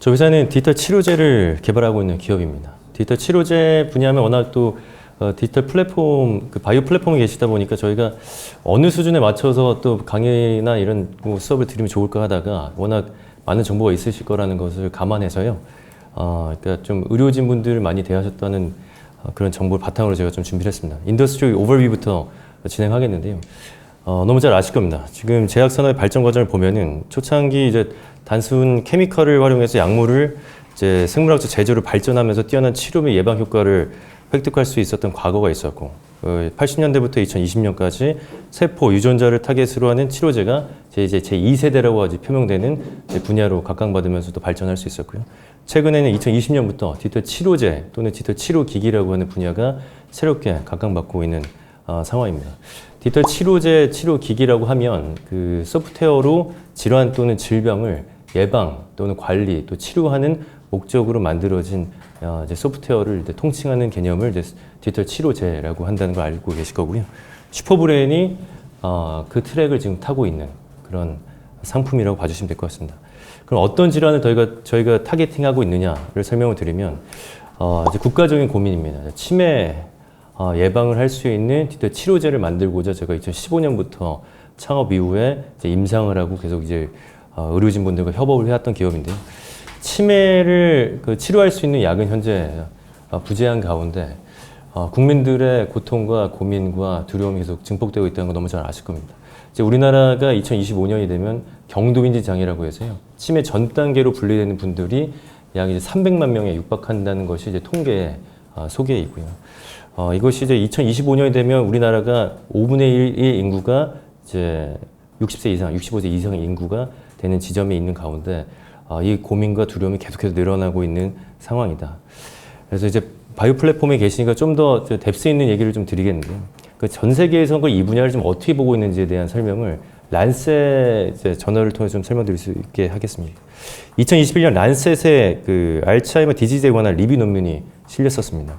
저희 회사는 디지털 치료제를 개발하고 있는 기업입니다. 디지털 치료제 분야하면 워낙 또 디지털 플랫폼, 바이오 플랫폼에 계시다 보니까 저희가 어느 수준에 맞춰서 또 강의나 이런 수업을 드리면 좋을까 하다가 워낙 많은 정보가 있으실 거라는 것을 감안해서요. 그러니까 좀 의료진 분들 많이 대하셨다는 그런 정보를 바탕으로 제가 좀 준비를 했습니다. 인더스트리 오버뷰부터 진행하겠는데요. 너무 잘 아실 겁니다. 지금 제약산업의 발전 과정을 보면은 초창기 이제 단순 케미컬을 활용해서 약물을 이제 생물학적 제조로 발전하면서 뛰어난 치료 및 예방 효과를 획득할 수 있었던 과거가 있었고, 80년대부터 2020년까지 세포 유전자를 타겟으로 하는 치료제가 이제 제2세대라고 아주 표명되는 분야로 각광받으면서도 발전할 수 있었고요. 최근에는 2020년부터 디지털 치료제 또는 디지털 치료기기라고 하는 분야가 새롭게 각광받고 있는 상황입니다. 디지털 치료제, 치료기기라고 하면 그 소프트웨어로 질환 또는 질병을 예방 또는 관리 또 치료하는 목적으로 만들어진 이제 소프트웨어를 이제 통칭하는 개념을 이제 디지털 치료제라고 한다는 걸 알고 계실 거고요. 슈퍼브레인이 그 트랙을 지금 타고 있는 그런 상품이라고 봐주시면 될 것 같습니다. 그럼 어떤 질환을 저희가 타겟팅하고 있느냐를 설명을 드리면 이제 국가적인 고민입니다. 치매 예방을 할 수 있는 디지털 치료제를 만들고자 제가 2015년부터 창업 이후에 이제 임상을 하고 계속 이제 의료진 분들과 협업을 해왔던 기업인데요. 치매를 치료할 수 있는 약은 현재 부재한 가운데 국민들의 고통과 고민과 두려움이 계속 증폭되고 있다는 거 너무 잘 아실 겁니다. 이제 우리나라가 2025년이 되면 경도인지 장애라고 해서요. 치매 전 단계로 분리되는 분들이 약 이제 300만 명에 육박한다는 것이 이제 통계에 소개해 있고요. 이것이 이제 2025년이 되면 우리나라가 5분의 1의 인구가 이제 60세 이상, 65세 이상의 인구가 되는 지점에 있는 가운데 이 고민과 두려움이 계속해서 늘어나고 있는 상황이다. 그래서 이제 바이오 플랫폼에 계시니까 좀 더 뎁스 있는 얘기를 좀 드리겠는데요. 전 세계에서 이 분야를 좀 어떻게 보고 있는지에 대한 설명을 란셋 저널을 통해서 좀 설명드릴 수 있게 하겠습니다. 2021년 란셋에 그 알츠하이머 디지즈에 관한 리뷰 논문이 실렸었습니다.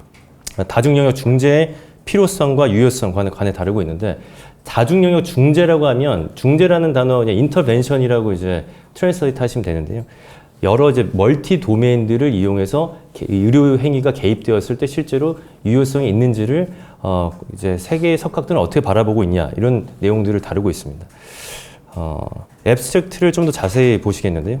다중영역 중재의 필요성과 유효성 관해 다루고 있는데, 다중영역 중재라고 하면 중재라는 단어 그냥 인터벤션이라고 이제 트랜스레이트 하시면 되는데요. 여러 이제 멀티 도메인들을 이용해서 의료 행위가 개입되었을 때 실제로 유효성이 있는지를 이제 세계의 석학들은 어떻게 바라보고 있냐 이런 내용들을 다루고 있습니다. 앱스트랙트를 좀 더 자세히 보시겠는데요.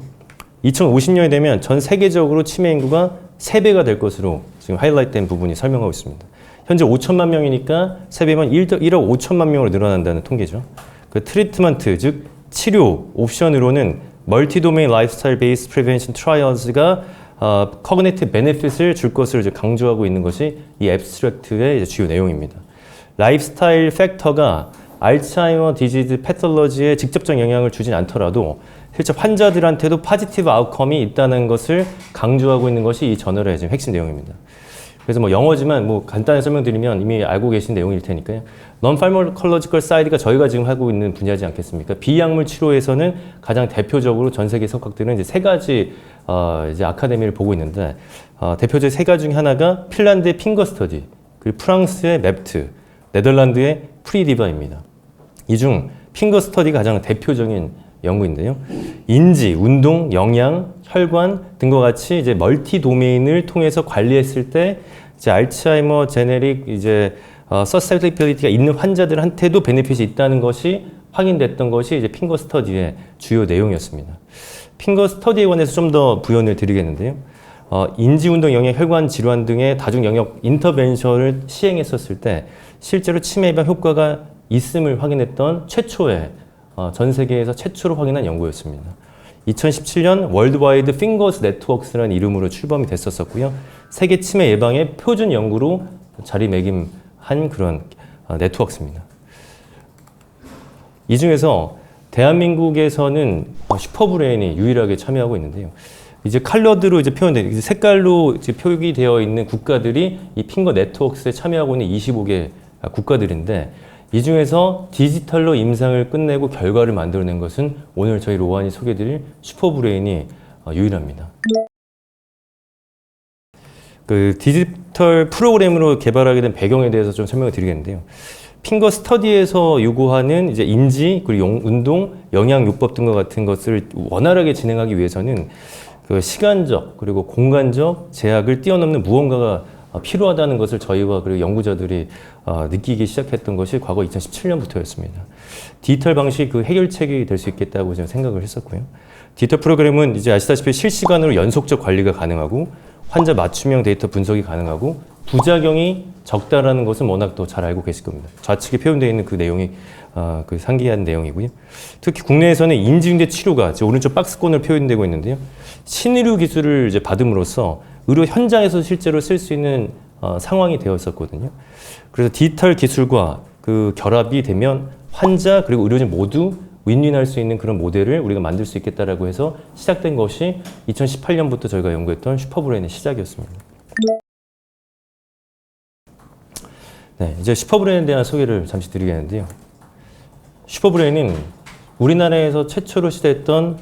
2050년이 되면 전 세계적으로 치매 인구가 3배가 될 것으로 지금 하이라이트된 부분이 설명하고 있습니다. 현재 5천만 명이니까 3배면 1억 5천만 명으로 늘어난다는 통계죠. 그 트리트먼트, 즉 치료 옵션으로는 멀티도메인 라이프스타일 베이스 프리벤션 트라이얼즈가 커그니티브 베네핏을 줄 것을 이제 강조하고 있는 것이 이 앱스트랙트의 이제 주요 내용입니다. 라이프스타일 팩터가 알츠하이머 디지즈 패톨로지에 직접적 영향을 주진 않더라도 실제 환자들한테도 포지티브 아웃컴이 있다는 것을 강조하고 있는 것이 이 저널의 지금 핵심 내용입니다. 그래서 뭐 영어지만 간단히 설명드리면 이미 알고 계신 내용일 테니까요. Non-pharmacological side가 저희가 지금 하고 있는 분야지 않겠습니까? 비약물 치료에서는 가장 대표적으로 전 세계 석학들은 이제 3가지 이제 아카데미를 보고 있는데, 대표적 3가지 중에 하나가 핀란드의 핑거 스터디, 그리고 프랑스의 맵트, 네덜란드의 프리디바입니다. 이 중 핑거 스터디가 가장 대표적인 연구인데요. 인지, 운동, 영양, 혈관 등과 같이 이제 멀티 도메인을 통해서 관리했을 때 이제 알츠하이머 제네릭 이제 서세프티빌리티가 있는 환자들한테도 베네핏이 있다는 것이 확인됐던 것이 이제 핑거 스터디의 주요 내용이었습니다. 핑거 스터디에 관해서 좀 더 부연을 드리겠는데요. 인지, 운동, 영양, 혈관 질환 등의 다중 영역 인터벤션을 시행했었을 때 실제로 치매 예방 효과가 있음을 확인했던 최초의 전 세계에서 최초로 확인한 연구였습니다. 2017년 월드와이드 핑거스 네트워크스라는 이름으로 출범이 됐었고요. 세계 치매 예방의 표준 연구로 자리매김한 그런 네트워크입니다. 이 중에서 대한민국에서는 슈퍼브레인이 유일하게 참여하고 있는데요. 이제 컬러드로 이제 표현된 색깔로 이제 표기되어 있는 국가들이 이 핑거 네트워크스에 참여하고 있는 25개 국가들인데, 이 중에서 디지털로 임상을 끝내고 결과를 만들어낸 것은 오늘 저희 로안이 소개해드릴 슈퍼브레인이 유일합니다. 그 디지털 프로그램으로 개발하게 된 배경에 대해서 좀 설명을 드리겠는데요. 핑거 스터디에서 요구하는 이제 인지, 그리고 운동, 영양요법 등과 같은 것을 원활하게 진행하기 위해서는 그 시간적 그리고 공간적 제약을 뛰어넘는 무언가가 필요하다는 것을 저희와 그리고 연구자들이 느끼기 시작했던 것이 과거 2017년부터였습니다. 디지털 방식 그 해결책이 될 수 있겠다고 저는 생각을 했었고요. 디지털 프로그램은 이제 아시다시피 실시간으로 연속적 관리가 가능하고 환자 맞춤형 데이터 분석이 가능하고 부작용이 적다라는 것은 워낙 또 잘 알고 계실 겁니다. 좌측에 표현되어 있는 그 내용이 그 상기한 내용이고요. 특히 국내에서는 인지응대 치료가 오른쪽 박스권으로 표현되고 있는데요. 신의료 기술을 이제 받음으로써 의료 현장에서 실제로 쓸 수 있는 상황이 되었었거든요. 그래서 디지털 기술과 그 결합이 되면 환자 그리고 의료진 모두 윈윈할 수 있는 그런 모델을 우리가 만들 수 있겠다라고 해서 시작된 것이 2018년부터 저희가 연구했던 슈퍼브레인의 시작이었습니다. 네, 이제 슈퍼브레인에 대한 소개를 잠시 드리겠는데요. 슈퍼브레인은 우리나라에서 최초로 시도했던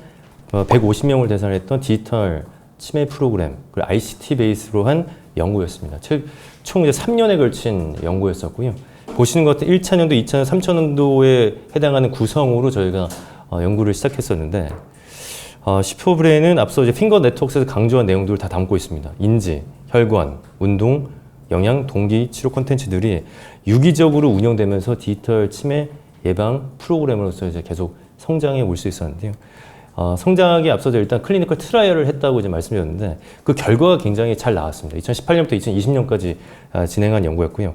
150명을 대상했던 디지털 치매 프로그램, 그리고 ICT 베이스로 한 연구였습니다. 총 이제 3년에 걸친 연구였었고요. 보시는 것 같은 1차년도, 2차년, 3차년도에 해당하는 구성으로 저희가 연구를 시작했었는데, 슈퍼브레인은 앞서 이제 핑거 네트워크에서 강조한 내용들을 다 담고 있습니다. 인지, 혈관, 운동, 영양, 동기, 치료 콘텐츠들이 유기적으로 운영되면서 디지털 치매 예방 프로그램으로서 이제 계속 성장해 올 수 있었는데요. 성장하기 앞서서 일단 클리니컬 트라이얼을 했다고 이제 말씀드렸는데 그 결과가 굉장히 잘 나왔습니다. 2018년부터 2020년까지 진행한 연구였고요.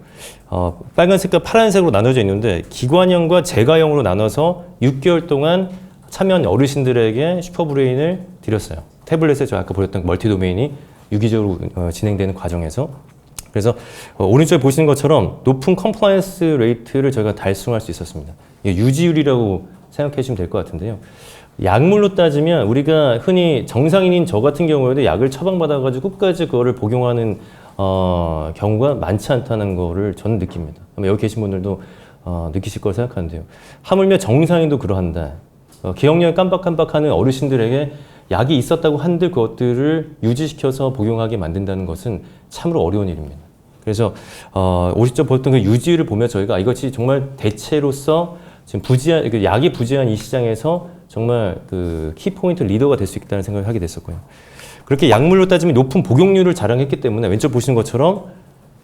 빨간색과 파란색으로 나눠져 있는데 기관형과 재가형으로 나눠서 6개월 동안 참여한 어르신들에게 슈퍼브레인을 드렸어요. 태블릿에 저 아까 보였던 멀티도메인이 유기적으로 진행되는 과정에서 그래서 오른쪽에 보시는 것처럼 높은 컴플라이언스 레이트를 저희가 달성할 수 있었습니다. 유지율이라고 생각해 주시면 될 것 같은데요. 약물로 따지면 우리가 흔히 정상인인 저 같은 경우에도 약을 처방받아가지고 끝까지 그거를 복용하는 경우가 많지 않다는 거를 저는 느낍니다. 여기 계신 분들도 느끼실 거라 생각하는데요. 하물며 정상인도 그러한데 기억력이 깜빡깜빡하는 어르신들에게 약이 있었다고 한들 그것들을 유지시켜서 복용하게 만든다는 것은 참으로 어려운 일입니다. 그래서 50점 보였던 그 유지를 보면 저희가 이것이 정말 대체로서 지금 부지한 약이 부지한 이 시장에서 정말 그 키포인트 리더가 될 수 있다는 생각을 하게 됐었고요. 그렇게 약물로 따지면 높은 복용률을 자랑했기 때문에 왼쪽 보시는 것처럼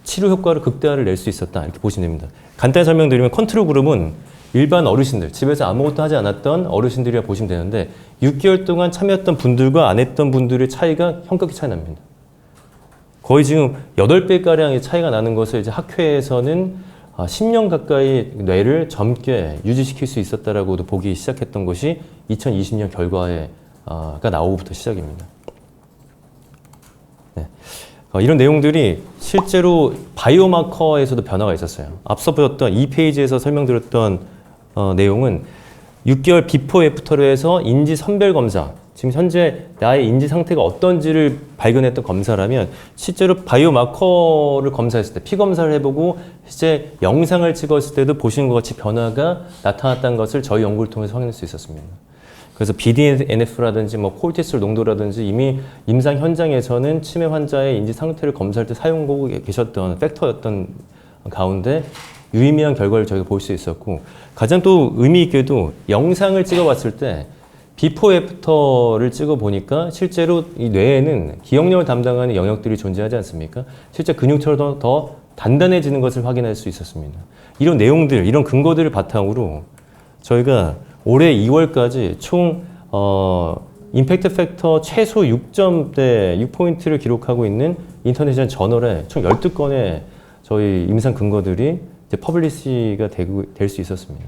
치료 효과를 극대화를 낼 수 있었다 이렇게 보시면 됩니다. 간단히 설명드리면 컨트롤 그룹은 일반 어르신들, 집에서 아무것도 하지 않았던 어르신들이라 보시면 되는데 6개월 동안 참여했던 분들과 안 했던 분들의 차이가 현격히 차이 납니다. 거의 지금 8배가량의 차이가 나는 것을 이제 학회에서는 10년 가까이 뇌를 젊게 유지시킬 수 있었다라고도 보기 시작했던 것이 2020년 결과가 나오고부터 시작입니다. 네. 이런 내용들이 실제로 바이오마커에서도 변화가 있었어요. 앞서 보였던 이 페이지에서 설명드렸던 내용은 6개월 비포 애프터로 해서 인지 선별 검사, 지금 현재 나의 인지 상태가 어떤지를 발견했던 검사라면 실제로 바이오마커를 검사했을 때 피 검사를 해보고 실제 영상을 찍었을 때도 보시는 것 같이 변화가 나타났다는 것을 저희 연구를 통해서 확인할 수 있었습니다. 그래서 BDNF라든지 뭐 콜티솔 농도라든지 이미 임상 현장에서는 치매 환자의 인지 상태를 검사할 때 사용하고 계셨던 팩터였던 가운데 유의미한 결과를 저희가 볼 수 있었고 가장 또 의미 있게도 영상을 찍어봤을 때 비포 애프터를 찍어보니까 실제로 이 뇌에는 기억력을 담당하는 영역들이 존재하지 않습니까? 실제 근육처럼 더 단단해지는 것을 확인할 수 있었습니다. 이런 내용들, 이런 근거들을 바탕으로 저희가 올해 2월까지 총 임팩트 팩터 최소 6점대 6포인트를 기록하고 있는 인터내셔널 저널에 총 12건의 저희 임상 근거들이 이제 퍼블리시가 될 수 있었습니다.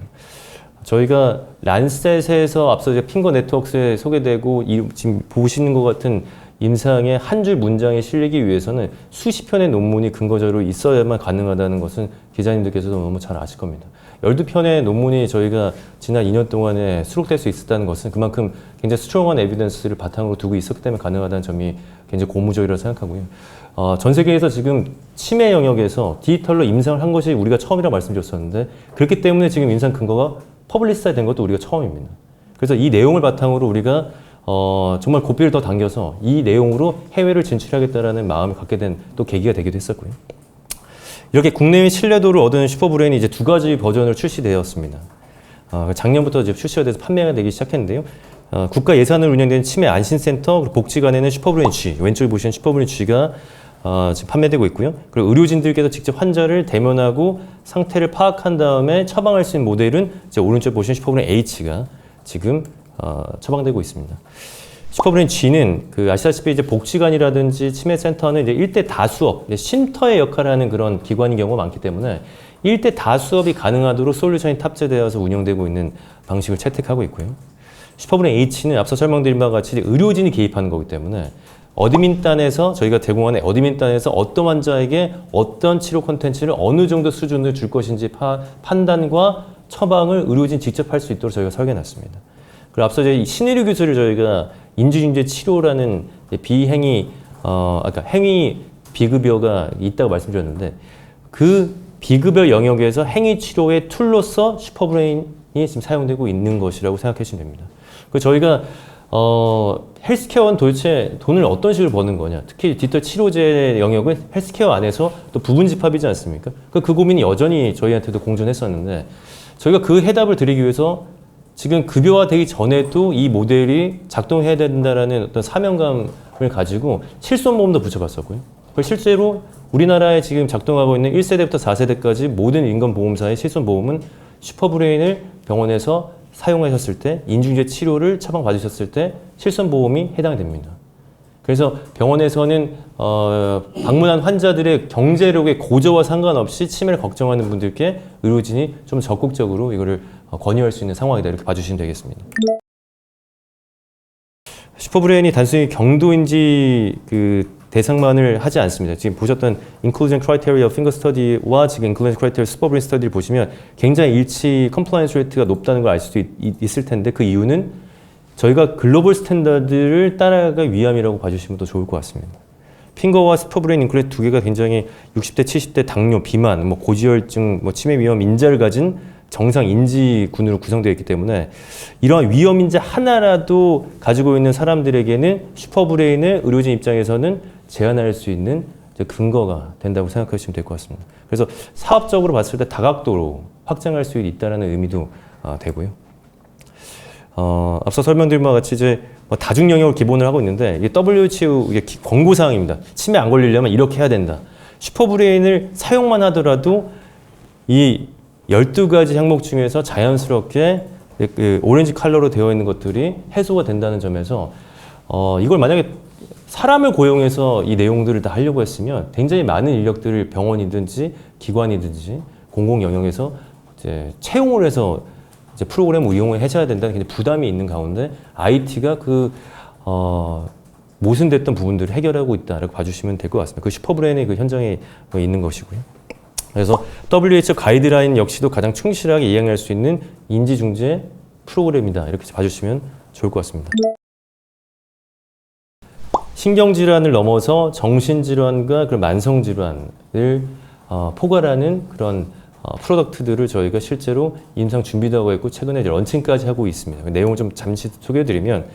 저희가 란셋에서 앞서 이제 핑거 네트워크에 소개되고 지금 보시는 것 같은 임상의 한 줄 문장에 실리기 위해서는 수십 편의 논문이 근거자로 있어야만 가능하다는 것은 기자님들께서도 너무 잘 아실 겁니다. 12편의 논문이 저희가 지난 2년 동안에 수록될 수 있었다는 것은 그만큼 굉장히 스트롱한 에비던스를 바탕으로 두고 있었기 때문에 가능하다는 점이 굉장히 고무적이라고 생각하고요. 전 세계에서 지금 치매 영역에서 디지털로 임상을 한 것이 우리가 처음이라고 말씀드렸었는데 그렇기 때문에 지금 임상 근거가 퍼블리시가 된 것도 우리가 처음입니다. 그래서 이 내용을 바탕으로 우리가 정말 고삐를 더 당겨서 이 내용으로 해외를 진출하겠다라는 마음을 갖게 된 또 계기가 되기도 했었고요. 이렇게 국내의 신뢰도를 얻은 슈퍼브레인이 이제 2가지 버전으로 출시되었습니다. 작년부터 이제 출시가 돼서 판매가 되기 시작했는데요. 국가 예산으로 운영되는 치매 안심센터, 그리고 복지관에는 슈퍼브레인 G, 왼쪽에 보시는 슈퍼브레인 G가 지금 판매되고 있고요. 그리고 의료진들께서 직접 환자를 대면하고 상태를 파악한 다음에 처방할 수 있는 모델은 이제 오른쪽에 보시는 슈퍼브레인 H가 지금 처방되고 있습니다. 슈퍼브레인 G는 아시다시피 이제 복지관이라든지 치매센터는 이제 일대 다수업, 이제 쉼터의 역할을 하는 그런 기관인 경우가 많기 때문에 일대 다수업이 가능하도록 솔루션이 탑재되어서 운영되고 있는 방식을 채택하고 있고요. 슈퍼브레인 H는 앞서 설명드린 바와 같이 의료진이 개입하는 거기 때문에 어드민단에서 저희가 제공하는 어드민단에서 어떤 환자에게 어떤 치료 콘텐츠를 어느 정도 수준을 줄 것인지 판단과 처방을 의료진 직접 할 수 있도록 저희가 설계해놨습니다. 그리고 앞서 저희 신의료 기술을 저희가 인지중재 치료라는 비행위, 아까 행위 비급여가 있다고 말씀드렸는데 그 비급여 영역에서 행위 치료의 툴로서 슈퍼브레인이 지금 사용되고 있는 것이라고 생각해 주시면 됩니다. 그 저희가 헬스케어는 도대체 돈을 어떤 식으로 버는 거냐. 특히 디지털 치료제 영역은 헬스케어 안에서 또 부분집합이지 않습니까? 그 고민이 여전히 저희한테도 공존했었는데 저희가 그 해답을 드리기 위해서 지금 급여화되기 전에도 이 모델이 작동해야 된다라는 어떤 사명감을 가지고 실손보험도 붙여봤었고요. 실제로 우리나라에 지금 작동하고 있는 1세대부터 4세대까지 모든 인건보험사의 실손보험은 슈퍼브레인을 병원에서 사용하셨을 때 인중제 치료를 처방받으셨을 때 실손보험이 해당됩니다. 그래서 병원에서는 방문한 환자들의 경제력의 고저와 상관없이 치매를 걱정하는 분들께 의료진이 좀 적극적으로 이거를 권유할 수 있는 상황이다 이렇게 봐주시면 되겠습니다. 슈퍼브레인이 단순히 경도인지 대상만을 하지 않습니다. 지금 보셨던 Inclusion Criteria Finger Study와 지금 Inclusion Criteria Superbrain Study를 보시면 굉장히 일치 컴플라이언스 레이트가 높다는 걸 알 수도 있을 텐데 그 이유는 저희가 글로벌 스탠다드를 따라가기 위함이라고 봐주시면 더 좋을 것 같습니다. 핑거와 슈퍼브레인 인클레 두 개가 굉장히 60대, 70대 당뇨, 비만, 고지혈증, 치매 위험 인자를 가진 정상 인지군으로 구성되어 있기 때문에 이러한 위험 인자 하나라도 가지고 있는 사람들에게는 슈퍼브레인을 의료진 입장에서는 제한할 수 있는 근거가 된다고 생각하시면 될 것 같습니다. 그래서 사업적으로 봤을 때 다각도로 확장할 수 있다는 의미도 되고요. 앞서 설명드린 바와 같이 이제 다중 영역을 기본으로 하고 있는데 이게 WHO 권고사항입니다. 치매 안 걸리려면 이렇게 해야 된다. 슈퍼브레인을 사용만 하더라도 이 12가지 항목 중에서 자연스럽게 오렌지 컬러로 되어 있는 것들이 해소가 된다는 점에서 이걸 만약에 사람을 고용해서 이 내용들을 다 하려고 했으면 굉장히 많은 인력들을 병원이든지 기관이든지 공공 영역에서 이제 채용을 해서 이제 프로그램을 이용을 해줘야 된다는 굉장히 부담이 있는 가운데 IT가 모순됐던 부분들을 해결하고 있다라고 봐주시면 될 것 같습니다. 그 슈퍼브레인의 그 현장에 있는 것이고요. 그래서 WHO 가이드라인 역시도 가장 충실하게 이행할 수 있는 인지중재 프로그램이다. 이렇게 봐주시면 좋을 것 같습니다. 신경질환을 넘어서 정신질환과 그런 만성질환을 포괄하는 그런 프로덕트들을 저희가 실제로 임상 준비도 하고 있고 최근에 이제 런칭까지 하고 있습니다. 내용을 좀 잠시 소개해드리면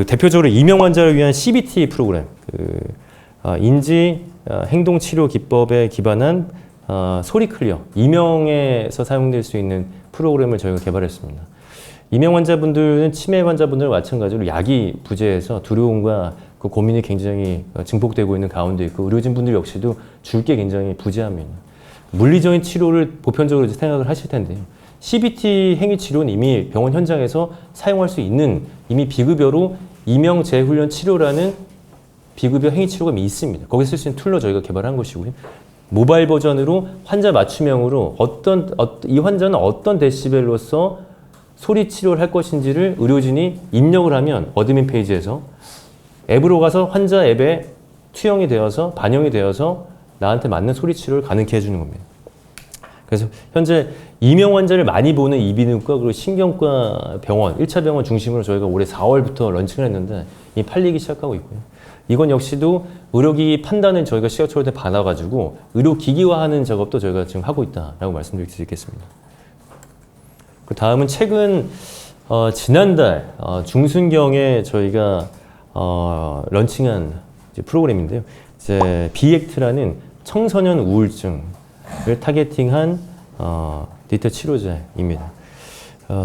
대표적으로 이명 환자를 위한 CBT 프로그램, 인지 행동 치료 기법에 기반한 소리 클리어, 이명에서 사용될 수 있는 프로그램을 저희가 개발했습니다. 이명 환자분들은 치매 환자분들과 마찬가지로 약이 부재해서 두려움과 그 고민이 굉장히 증폭되고 있는 가운데 있고 의료진 분들 역시도 줄 게 굉장히 부재합니다. 물리적인 치료를 보편적으로 생각을 하실 텐데요. CBT 행위 치료는 이미 병원 현장에서 사용할 수 있는 이미 비급여로 이명 재훈련 치료라는 비급여 행위 치료가 이미 있습니다. 거기서 쓸 수 있는 툴로 저희가 개발한 것이고요. 모바일 버전으로 환자 맞춤형으로 이 환자는 어떤 데시벨로서 소리 치료를 할 것인지를 의료진이 입력을 하면 어드민 페이지에서 앱으로 가서 환자 앱에 투영이 되어서 반영이 되어서 나한테 맞는 소리 치료를 가능케 해주는 겁니다. 그래서 현재 이명 환자를 많이 보는 이비인후과 그리고 신경과 병원, 1차 병원 중심으로 저희가 올해 4월부터 런칭을 했는데 이미 팔리기 시작하고 있고요. 이건 역시도 의료기기 판단은 저희가 시각처리에 받아가지고 의료기기화하는 작업도 저희가 지금 하고 있다라고 말씀드릴 수 있겠습니다. 그 다음은 최근 지난달 중순경에 저희가 런칭한 프로그램인데요. 이제 비액트라는 청소년 우울증을 타겟팅한 디지털 치료제입니다.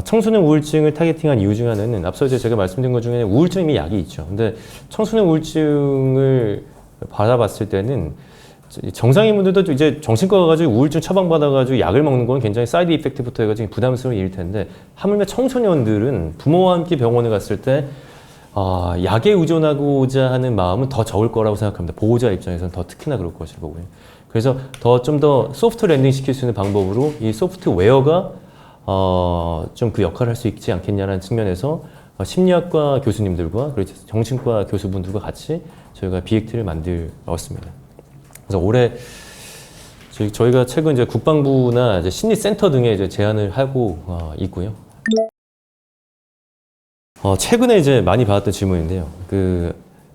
청소년 우울증을 타겟팅한 이유 중 하나는 앞서 제가 말씀드린 것 중에 우울증 이미 약이 있죠. 근데 청소년 우울증을 받아봤을 때는 정상인분들도 이제 정신과 가가지고 우울증 처방받아가지고 약을 먹는 건 굉장히 사이드 이펙트부터 해가지고 부담스러운 일일 텐데 하물며 청소년들은 부모와 함께 병원에 갔을 때 약에 의존하고자 하는 마음은 더 적을 거라고 생각합니다. 보호자 입장에서는 더 특히나 그럴 것이라고 보고요. 그래서 좀 더 소프트 랜딩 시킬 수 있는 방법으로 이 소프트웨어가 좀 그 역할을 할 수 있지 않겠냐라는 측면에서 심리학과 교수님들과 그리고 정신과 교수분들과 같이 저희가 비액트를 만들었습니다. 그래서 올해 저희가 최근 이제 국방부나 이제 심리센터 등에 이제 제안을 하고 있고요. 최근에 이제 많이 받았던 질문인데요.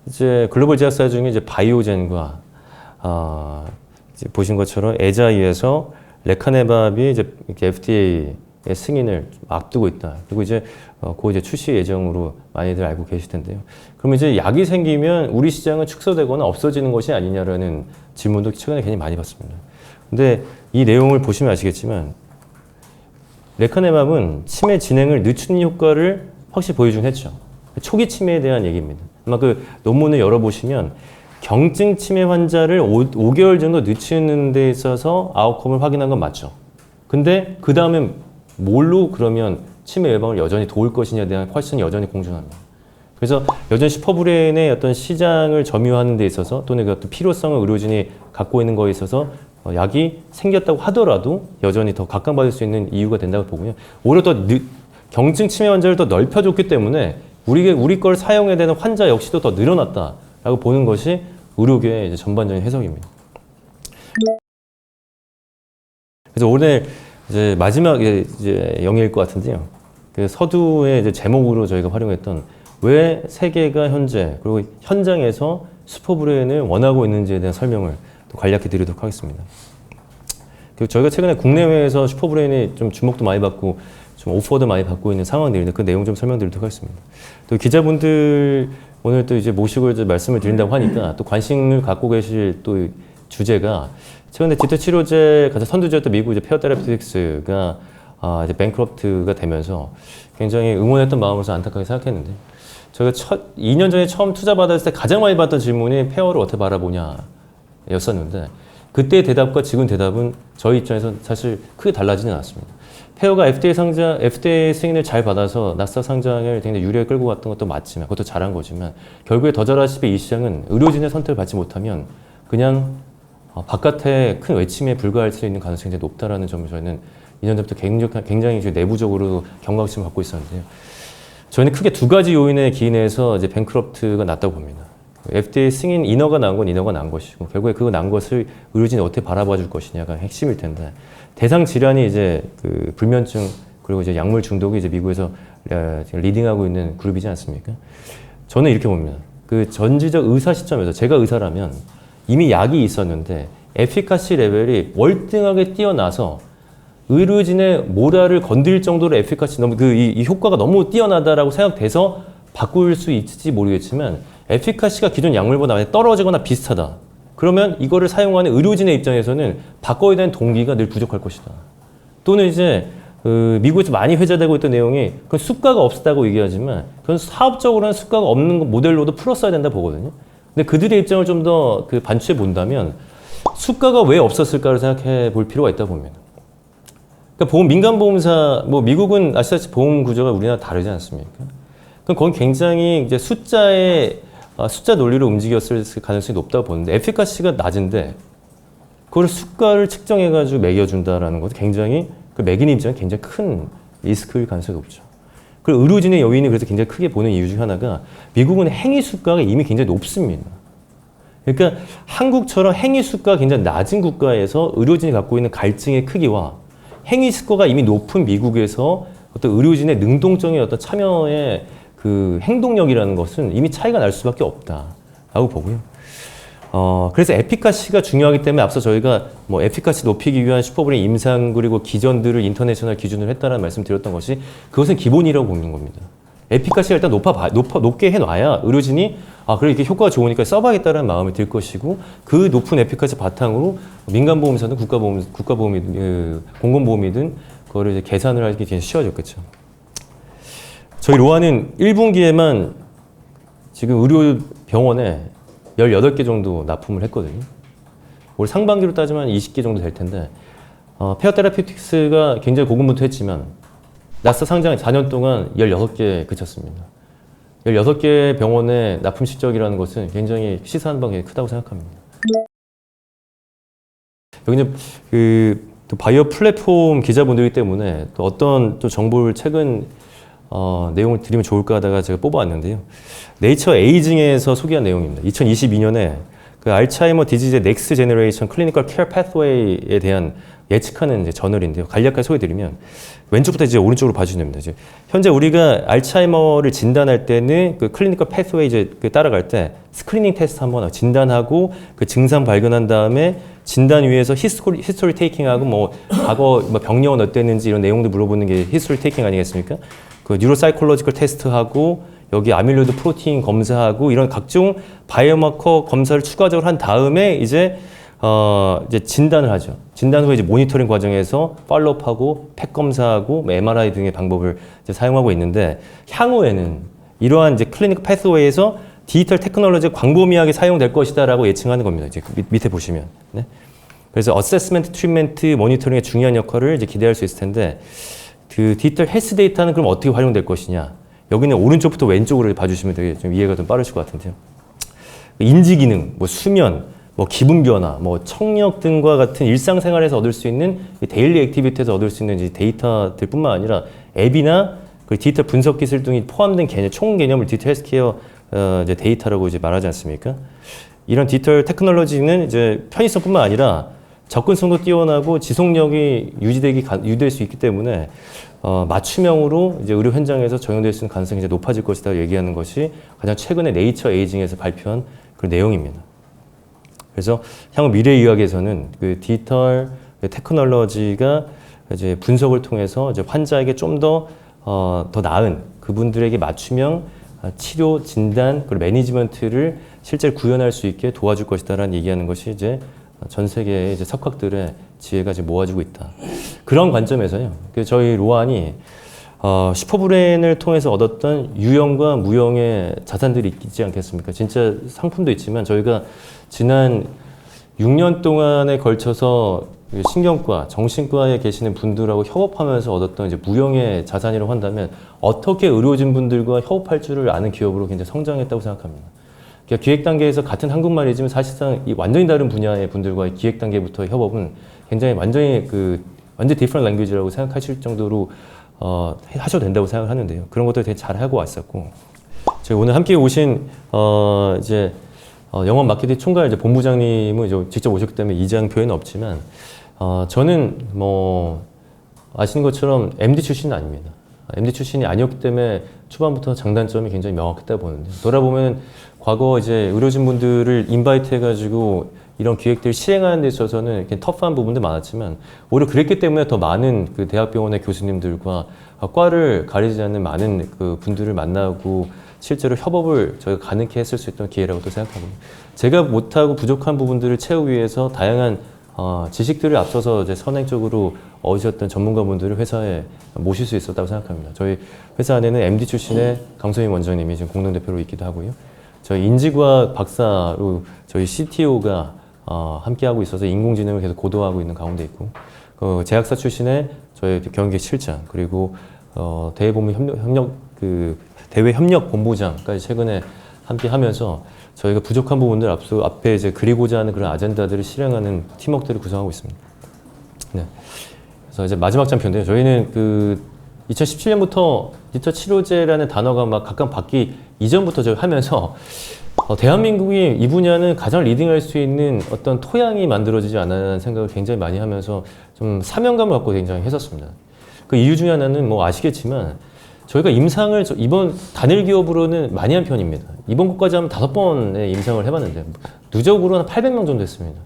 이제 글로벌 제약사 중에 이제 바이오젠과 이제 보신 것처럼 에자이에서 레카네밥이 이제 FDA의 승인을 앞두고 있다. 그리고 이제 그 이제 출시 예정으로 많이들 알고 계실 텐데요. 그러면 이제 약이 생기면 우리 시장은 축소되거나 없어지는 것이 아니냐라는 질문도 최근에 굉장히 많이 받습니다. 근데 이 내용을 보시면 아시겠지만 레카네밥은 치매 진행을 늦추는 효과를 확실히 보여주긴 했죠. 초기 치매에 대한 얘기입니다. 아마 그 논문을 열어보시면 경증 치매 환자를 5개월 정도 늦추는 데 있어서 아웃컴을 확인한 건 맞죠. 근데 그 다음에 뭘로 그러면 치매 예방을 여전히 도울 것이냐에 대한 퀘스천이 여전히 공존합니다. 그래서 여전히 슈퍼브레인의 어떤 시장을 점유하는 데 있어서 또는 그 어떤 필요성을 의료진이 갖고 있는 거에 있어서 약이 생겼다고 하더라도 여전히 더 각광받을 수 있는 이유가 된다고 보고요. 오히려 더 경증 치매 환자를 더 넓혀줬기 때문에 우리 걸 사용해야 되는 환자 역시도 더 늘어났다라고 보는 것이 의료계의 이제 전반적인 해석입니다. 그래서 오늘 이제 마지막 이제 영예일 것 같은데요. 그 서두의 이제 제목으로 저희가 활용했던 왜 세계가 현재 그리고 현장에서 슈퍼브레인을 원하고 있는지에 대한 설명을 또 간략히 드리도록 하겠습니다. 그리고 저희가 최근에 국내외에서 슈퍼브레인이 좀 주목도 많이 받고 좀 오퍼도 많이 받고 있는 상황들인데 그 내용 좀 설명드리도록 하겠습니다. 또 기자분들 오늘 또 이제 모시고 이제 말씀을 드린다고 하니까 또 관심을 갖고 계실 또 주제가 최근에 디지털 치료제 가장 선두주였던 미국 이제 페어테라피틱스가 이제 뱅크럽트가 되면서 굉장히 응원했던 마음으로서 안타깝게 생각했는데 저희가 2년 전에 처음 투자 받았을 때 가장 많이 받던 질문이 페어를 어떻게 바라보냐였었는데 그때의 대답과 지금 대답은 저희 입장에서 사실 크게 달라지는 않았습니다. 페어가 FDA 승인을 잘 받아서 나스닥 상장을 굉장히 유리하게 끌고 갔던 것도 맞지만 그것도 잘한 거지만 결국에 더 잘하시피 이 시장은 의료진의 선택을 받지 못하면 그냥 바깥에 큰 외침에 불과할 수 있는 가능성이 굉장히 높다라는 점을 저희는 2년 전부터 굉장히 내부적으로 경각심을 갖고 있었는데요. 저희는 크게 두 가지 요인에 기인해서 이제 뱅크럽트가 났다고 봅니다. FDA 승인 인허가 난 건 인허가 난 것이고 결국에 그 난 것을 의료진이 어떻게 바라봐 줄 것이냐가 핵심일 텐데 대상 질환이 이제 그 불면증 그리고 이제 약물 중독이 이제 미국에서 리딩하고 있는 그룹이지 않습니까? 저는 이렇게 봅니다. 그 전지적 의사 시점에서 제가 의사라면 이미 약이 있었는데 에피카시 레벨이 월등하게 뛰어나서 의료진의 모랄을 건드릴 정도로 에피카시 너무 이 효과가 너무 뛰어나다라고 생각돼서 바꿀 수 있을지 모르겠지만 에피카시가 기존 약물보다 많이 떨어지거나 비슷하다. 그러면 이거를 사용하는 의료진의 입장에서는 바꿔야 되는 동기가 늘 부족할 것이다. 또는 이제 미국에서 많이 회자되고 있던 내용이 그건 수가가 없었다고 얘기하지만 그건 사업적으로는 수가가 없는 모델로도 풀었어야 된다 보거든요. 근데 그들의 입장을 좀 더 반추해 본다면 수가가 왜 없었을까를 생각해 볼 필요가 있다고 봅니다. 그러니까 민간보험사, 미국은 아시다시피 보험 구조가 우리나라 다르지 않습니까? 그럼 거기 굉장히 이제 숫자 논리로 움직였을 가능성이 높다고 보는데 에피카시가 낮은데 그걸 수가를 측정해가지고 매겨준다라는 것도 굉장히 그 매긴 입장에 굉장히 큰 리스크일 가능성이 높죠. 그리고 의료진의 요인이 그래서 굉장히 크게 보는 이유 중 하나가 미국은 행위 수가가 이미 굉장히 높습니다. 그러니까 한국처럼 행위 수가가 굉장히 낮은 국가에서 의료진이 갖고 있는 갈증의 크기와 행위 스코어가 이미 높은 미국에서 어떤 의료진의 능동적인 어떤 참여의 그 행동력이라는 것은 이미 차이가 날 수밖에 없다라고 보고요. 그래서 에피카시가 중요하기 때문에 앞서 저희가 에피카시 높이기 위한 슈퍼브레인 임상 그리고 기전들을 인터내셔널 기준으로 했다는 말씀 드렸던 것이 그것은 기본이라고 보는 겁니다. 에피카시가 일단 높게 해놔야 의료진이 그래 이게 효과가 좋으니까 써봐야겠다는 마음이 들 것이고 그 높은 에피카시 바탕으로 민간보험사든 공공보험이든 그거를 이제 계산을 하기 굉장히 쉬워졌겠죠. 저희 로아는 1분기에만 지금 의료 병원에 18개 정도 납품을 했거든요. 올 상반기로 따지면 20개 정도 될 텐데 페어 테라피틱스가 굉장히 고군분투했지만 나스닥 상장 4년 동안 16개에 그쳤습니다. 16개 병원의 납품 실적이라는 것은 굉장히 시사하는 바가 크다고 생각합니다. 여기는 또 바이오 플랫폼 기자분들이기 때문에 또 어떤 또 정보를 최근 내용을 드리면 좋을까 하다가 제가 뽑아왔는데요. 네이처 에이징에서 소개한 내용입니다. 2022년에 그 알츠하이머 디지즈의 넥스트 제너레이션 클리니컬 케어 패스웨이에 대한 예측하는 이제 저널인데요. 간략하게 소개드리면 왼쪽부터 이제 오른쪽으로 봐주시면 됩니다. 이제 현재 우리가 알츠하이머를 진단할 때는 그 클리니컬 패스웨이 이제 그 따라갈 때 스크리닝 테스트 한번 진단하고 그 증상 발견한 다음에 진단 위에서 히스토리 테이킹하고 뭐 과거 뭐 병력은 어땠는지 이런 내용도 물어보는 게 히스토리 테이킹 아니겠습니까? 그 뉴로사이콜로지컬 테스트하고 여기 아밀로이드 프로테인 검사하고 이런 각종 바이오마커 검사를 추가적으로 한 다음에 이제 진단을 하죠. 진단 후에 이제 모니터링 과정에서 팔로우업하고 팩 검사하고 MRI 등의 방법을 이제 사용하고 있는데 향후에는 이러한 이제 클리니컬 패스웨이에서 디지털 테크놀로지가 광범위하게 사용될 것이다라고 예측하는 겁니다. 이제 밑에 보시면. 네. 그래서 어세스먼트, 트리트먼트, 모니터링의 중요한 역할을 이제 기대할 수 있을 텐데 그 디지털 헬스 데이터는 그럼 어떻게 활용될 것이냐? 여기는 오른쪽부터 왼쪽으로 봐주시면 되게 좀 이해가 좀 빠르실 것 같은데요. 인지 기능, 뭐 수면, 뭐 기분 변화, 뭐 청력 등과 같은 일상생활에서 얻을 수 있는 데일리 액티비티에서 얻을 수 있는 이제 데이터들뿐만 아니라 앱이나 그 디지털 분석 기술 등이 포함된 개념, 총 개념을 디지털 헬스케어 이제 데이터라고 이제 말하지 않습니까? 이런 디지털 테크놀로지는 이제 편의성뿐만 아니라 접근성도 뛰어나고 지속력이 유지될 수 있기 때문에 맞춤형으로 이제 의료 현장에서 적용될 수 있는 가능성이 이제 높아질 것이다 얘기하는 것이 가장 최근에 네이처 에이징에서 발표한 그 내용입니다. 그래서 향후 미래의학에서는 그 디지털 테크놀로지가 이제 분석을 통해서 이제 환자에게 좀 더 나은 그분들에게 맞춤형 치료, 진단, 그리고 매니지먼트를 실제로 구현할 수 있게 도와줄 것이다라는 얘기하는 것이 이제 전 세계의 이제 석학들의 지혜가 이제 모아지고 있다. 그런 관점에서요. 저희 로안이 슈퍼브레인을 통해서 얻었던 유형과 무형의 자산들이 있지 않겠습니까? 진짜 상품도 있지만 저희가 지난 6년 동안에 걸쳐서 신경과, 정신과에 계시는 분들하고 협업하면서 얻었던 이제 무형의 자산이라고 한다면 어떻게 의료진 분들과 협업할 줄을 아는 기업으로 굉장히 성장했다고 생각합니다. 그러니까 기획 단계에서 같은 한국말이지만 사실상 이 완전히 다른 분야의 분들과의 기획 단계부터 협업은 굉장히 완전히 different language라고 생각하실 정도로 하셔도 된다고 생각하는데요. 그런 것들 되게 잘 하고 왔었고, 저희 오늘 함께 오신 영업 마케팅 총괄 이제 본부장님은 이제 직접 오셨기 때문에 이장 표현은 없지만 저는 뭐 아시는 것처럼 MD 출신은 아닙니다. MD 출신이 아니었기 때문에 초반부터 장단점이 굉장히 명확했다고 보는데 돌아보면 과거 이제 의료진분들을 인바이트 해가지고 이런 기획들을 실행하는 데 있어서는 이렇게 터프한 부분도 많았지만 오히려 그랬기 때문에 더 많은 그 대학병원의 교수님들과 과를 가리지 않는 많은 그 분들을 만나고 실제로 협업을 저희가 가능케 했을 수 있던 기회라고 또 생각합니다. 제가 못하고 부족한 부분들을 채우기 위해서 다양한 지식들을 앞서서 이제 선행적으로 얻으셨던 전문가분들을 회사에 모실 수 있었다고 생각합니다. 저희 회사 안에는 MD 출신의 강소희 원장님이 지금 공동대표로 있기도 하고요. 저희 인지과학 박사로 저희 CTO가 함께하고 있어서 인공지능을 계속 고도화하고 있는 가운데 있고, 제약사 출신의 저희 경영기획 실장, 그리고 대외 협력 본부장까지 최근에 함께 하면서 저희가 부족한 부분들 앞에 이제 그리고자 하는 그런 아젠다들을 실행하는 팀워크들을 구성하고 있습니다. 네. 그래서 이제 마지막 장편인데요. 저희는 2017년부터 디지털 치료제라는 단어가 막 각각 바뀌기 이전부터 저희 하면서 대한민국이 이 분야는 가장 리딩할 수 있는 어떤 토양이 만들어지지 않았나라는 생각을 굉장히 많이 하면서 좀 사명감을 갖고 굉장히 했었습니다. 그 이유 중에 하나는 뭐 아시겠지만 저희가 임상을 이번 단일 기업으로는 많이 한 편입니다. 이번 것까지 하면 5번의 임상을 해봤는데 누적으로 한 800명 정도 했습니다.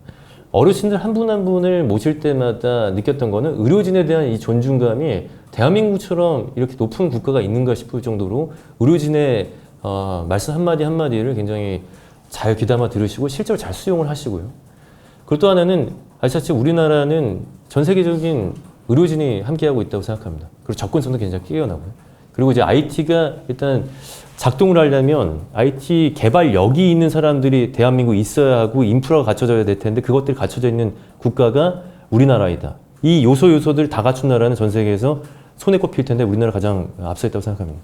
어르신들 한 분 한 분을 모실 때마다 느꼈던 거는 의료진에 대한 이 존중감이 대한민국처럼 이렇게 높은 국가가 있는가 싶을 정도로 의료진의 말씀 한마디 한마디를 굉장히 잘 귀담아 들으시고 실제로 잘 수용을 하시고요. 그리고 또 하나는 아시다시피 우리나라는 전 세계적인 의료진이 함께하고 있다고 생각합니다. 그리고 접근성도 굉장히 뛰어나고요. 그리고 이제 IT가 일단 작동을 하려면 IT 개발력이 있는 사람들이 대한민국에 있어야 하고 인프라가 갖춰져야 될 텐데 그것들이 갖춰져 있는 국가가 우리나라이다. 이 요소들 다 갖춘 나라는 전 세계에서 손에 꼽힐 텐데 우리나라 가장 앞서 있다고 생각합니다.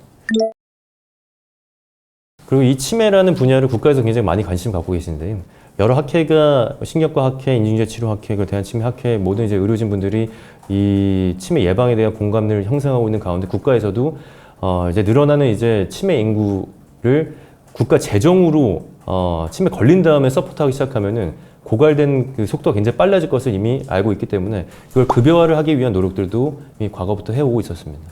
그리고 이 치매라는 분야를 국가에서 굉장히 많이 관심 갖고 계신데 여러 학회가 신경과 학회, 인중제 치료 학회, 그 대한치매 학회 모든 이제 의료진 분들이 이 치매 예방에 대한 공감대를 형성하고 있는 가운데 국가에서도 이제 늘어나는 이제 치매 인구를 국가 재정으로 치매 걸린 다음에 서포트하기 시작하면은 고갈된 그 속도가 굉장히 빨라질 것을 이미 알고 있기 때문에 그걸 급여화를 하기 위한 노력들도 이미 과거부터 해오고 있었습니다.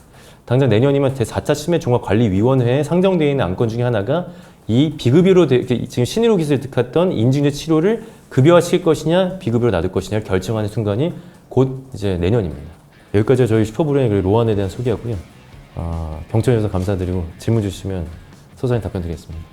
당장 내년이면 제4차 치매종합관리위원회에 상정되어 있는 안건 중에 하나가 이 비급여로 지금 신의로 기술을 득했던 인중제 치료를 급여화시킬 것이냐 비급여로 놔둘 것이냐를 결정하는 순간이 곧 이제 내년입니다. 여기까지가 저희 슈퍼브레인의 로안에 대한 소개였고요. 경청해 주셔서 감사드리고 질문 주시면 소상히 답변 드리겠습니다.